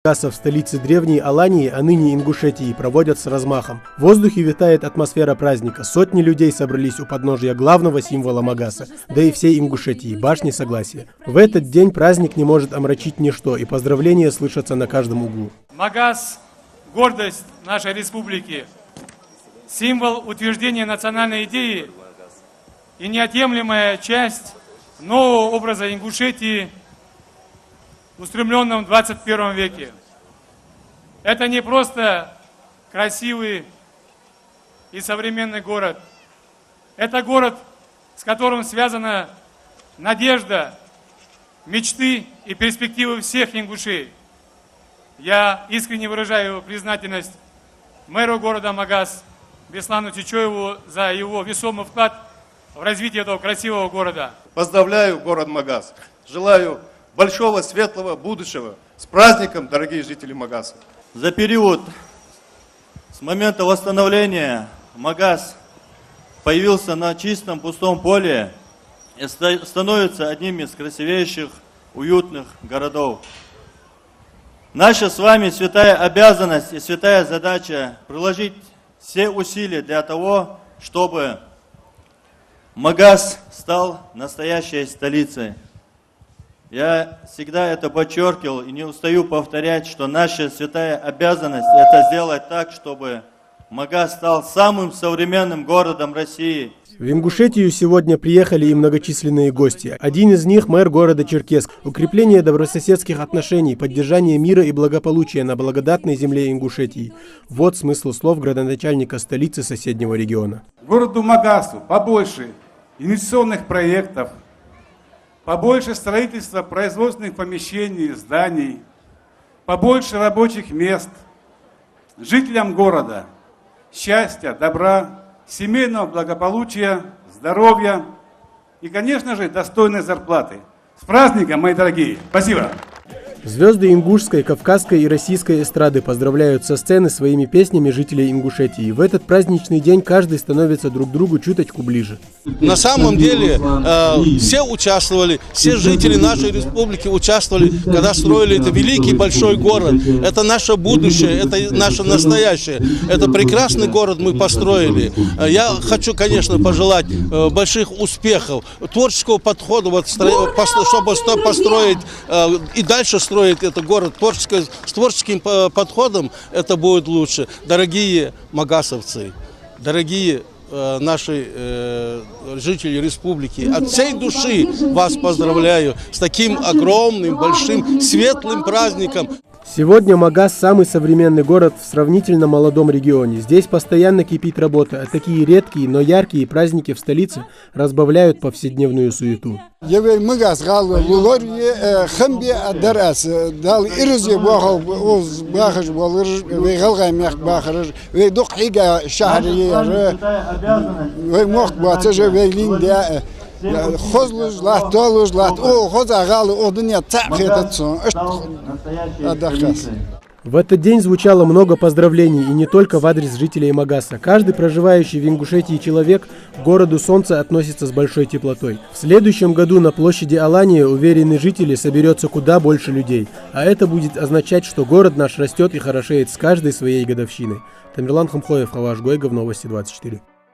Магаса в столице древней Алании, а ныне Ингушетии, проводят с размахом. В воздухе витает атмосфера праздника. Сотни людей собрались у подножия главного символа Магаса, да и всей Ингушетии, башни Согласия. В этот день праздник не может омрачить ничто, и поздравления слышатся на каждом углу. Магас – гордость нашей республики, символ утверждения национальной идеи и неотъемлемая часть нового образа Ингушетии, устремленном в 21 веке. Это не просто красивый и современный город. Это город, с которым связана надежда, мечты и перспективы всех ингушей. Я искренне выражаю признательность мэру города Магас Беслану Чичоеву за его весомый вклад в развитие этого красивого города. Поздравляю город Магас. Желаю большого светлого будущего. С праздником, дорогие жители Магаса. За период с момента восстановления Магас появился на чистом пустом поле и становится одним из красивейших, уютных городов. Наша с вами святая обязанность и святая задача приложить все усилия для того, чтобы Магас стал настоящей столицей. Я всегда это подчеркивал и не устаю повторять, что наша святая обязанность это сделать так, чтобы Магас стал самым современным городом России. В Ингушетию сегодня приехали и многочисленные гости. Один из них – мэр города Черкесск. Укрепление добрососедских отношений, поддержание мира и благополучия на благодатной земле Ингушетии. Вот смысл слов градоначальника столицы соседнего региона. Городу Магасу побольше инвестиционных проектов, побольше строительства производственных помещений, зданий, побольше рабочих мест. Жителям города счастья, добра, семейного благополучия, здоровья и, конечно же, достойной зарплаты. С праздником, мои дорогие! Спасибо! Звезды ингушской, кавказской и российской эстрады поздравляют со сцены своими песнями жителей Ингушетии. В этот праздничный день каждый становится друг другу чуточку ближе. На самом деле все участвовали, все жители нашей республики участвовали, когда строили этот великий большой город. Это наше будущее, это наше настоящее. Это прекрасный город мы построили. Я хочу, конечно, пожелать больших успехов, творческого подхода, вот, чтобы построить и дальше строить этот город с творческим подходом, это будет лучше. Дорогие магасовцы, дорогие наши жители республики, от всей души вас поздравляю с таким огромным, большим, светлым праздником. Сегодня Магас – самый современный город в сравнительно молодом регионе. Здесь постоянно кипит работа, а такие редкие, но яркие праздники в столице разбавляют повседневную суету. В этот день звучало много поздравлений, и не только в адрес жителей Магаса. Каждый проживающий в Ингушетии человек к городу солнца относится с большой теплотой. В следующем году на площади Алания, уверены жители, соберется куда больше людей. А это будет означать, что город наш растет и хорошеет с каждой своей годовщиной. Тамерлан Хамхоев, Хаваш Гойгов, Новости 24.